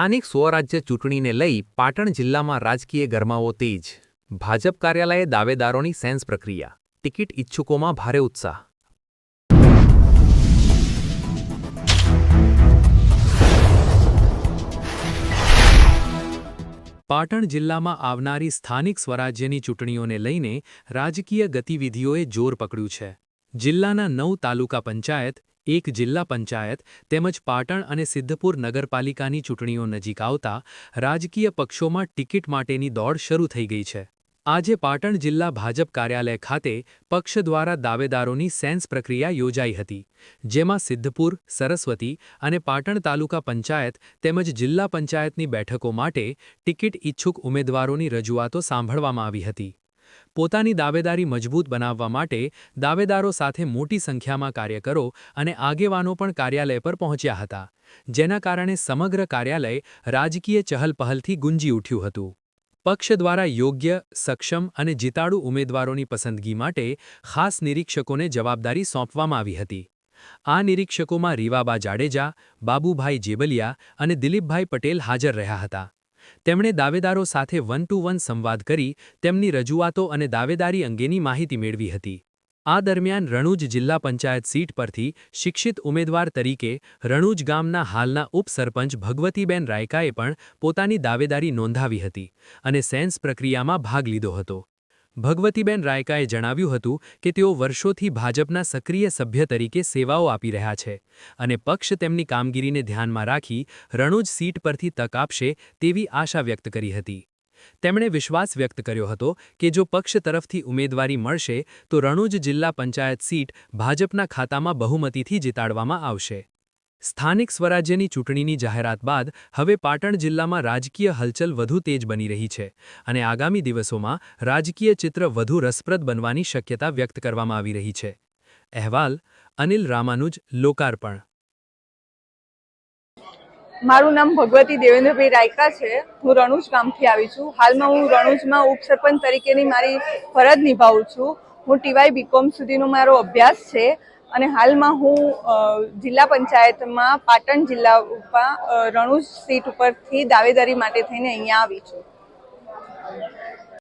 સ્થાનિક સ્વરાજ્ય ચૂંટણીને લઈ પાટણ જિલ્લામાં રાજકીય ગરમાવો તેજ. ભાજપ કાર્યાલયે દાવેદારોની સેન્સ પ્રક્રિયા. ટિકિટ ઇચ્છુકોમાં ભારે ઉત્સાહ. પાટણ જિલ્લામાં આવનારી સ્થાનિક સ્વરાજ્યની ચૂંટણીઓને લઈને રાજકીય ગતિવિધિઓએ જોર પકડ્યું છે. જિલ્લાના 9 તાલુકા પંચાયત, 1 જિલ્લા પંચાયત તેમજ પાટણ અને સિદ્ધપુર નગરપાલિકાની ચૂંટણીઓ નજીક આવતા રાજકીય પક્ષોમાં ટિકિટ માટેની દોડ શરૂ થઈ ગઈ છે. આજે પાટણ જિલ્લા ભાજપ કાર્યાલય ખાતે પક્ષ દ્વારા દાવેદારોની સેન્સ પ્રક્રિયા યોજાઈ હતી, જેમાં સિદ્ધપુર, સરસ્વતી અને પાટણ તાલુકા પંચાયત તેમજ જિલ્લા પંચાયતની બેઠકો માટે ટિકિટ ઇચ્છુક ઉમેદવારોની રજૂઆતો સાંભળવામાં આવી હતી. પોતાની દાવેદારી મજબૂત બનાવવા માટે દાવેદારો સાથે મોટી સંખ્યામાં કાર્યકરો અને આગેવાનો પણ કાર્યાલય પર પહોંચ્યા હતા, જેના કારણે સમગ્ર કાર્યાલય રાજકીય ચહલપહલથી ગુંજી ઉઠ્યું હતું. પક્ષ દ્વારા યોગ્ય, સક્ષમ અને જીતાડુ ઉમેદવારોની પસંદગી માટે ખાસ નિરીક્ષકોને જવાબદારી સોંપવામાં આવી હતી. આ નિરીક્ષકોમાં રીવાબા જાડેજા, બાબુભાઈ જેબલિયા અને દિલીપભાઈ પટેલ હાજર રહ્યા હતા. તેમણે દાવેદારો સાથે 1-to-1 સંવાદ કરી તેમની રજૂઆતો અને દાવેદારી અંગેની માહિતી મેળવી હતી. આ દરમિયાન રણુજ જિલ્લા પંચાયત સીટ પરથી શિક્ષિત ઉમેદવાર તરીકે રણુજ ગામના હાલના ઉપસરપંચ ભગવતીબેન રાયકાએ પણ પોતાની દાવેદારી નોંધાવી હતી અને સેન્સ પ્રક્રિયામાં ભાગ લીધો હતો. ભગવતીબેન રાયકાએ જણાવ્યું હતું કે તેઓ વર્ષોથી ભાજપના સક્રિય સભ્ય તરીકે સેવાઓ આપી રહ્યા છે અને પક્ષ તેમની કામગીરીને ધ્યાનમાં રાખી રણુજ સીટ પરથી તક આપશે તેવી આશા વ્યક્ત કરી હતી. તેમણે વિશ્વાસ વ્યક્ત કર્યો હતો કે જો પક્ષ તરફથી ઉમેદવારી મળશે તો રણુજ જિલ્લા પંચાયત સીટ ભાજપના ખાતામાં બહુમતીથી જીતાડવામાં આવશે. સ્થાનિક સ્વરાજ્યની ચૂંટણીની જાહેરાત બાદ હવે પાટણ જિલ્લામાં રાજકીય હલચલ વધુ તેજ બની રહી છે અને આગામી દિવસોમાં રાજકીય ચિત્ર વધુ રસપ્રદ બનવાની શક્યતા વ્યક્ત કરવામાં આવી રહી છે. અહેવાલ અનિલ રામાનુજ, લોકાર્પણ. મારું નામ ભગવતી દેવેન્દ્રભાઈ રાયકા છે. હું રણુજ ગામથી આવી છું. હાલમાં હું રણુજમાં ઉપસરપંચ તરીકેની મારી ફરજ નિભાવું છું. હું TY BCom સુધીનો મારો અભ્યાસ છે અને હાલમાં હું જિલ્લા પંચાયતમાં પાટણ જિલ્લામાં રણુજ સીટ ઉપરથી દાવેદારી માટે થઈને અહીંયા આવી છું.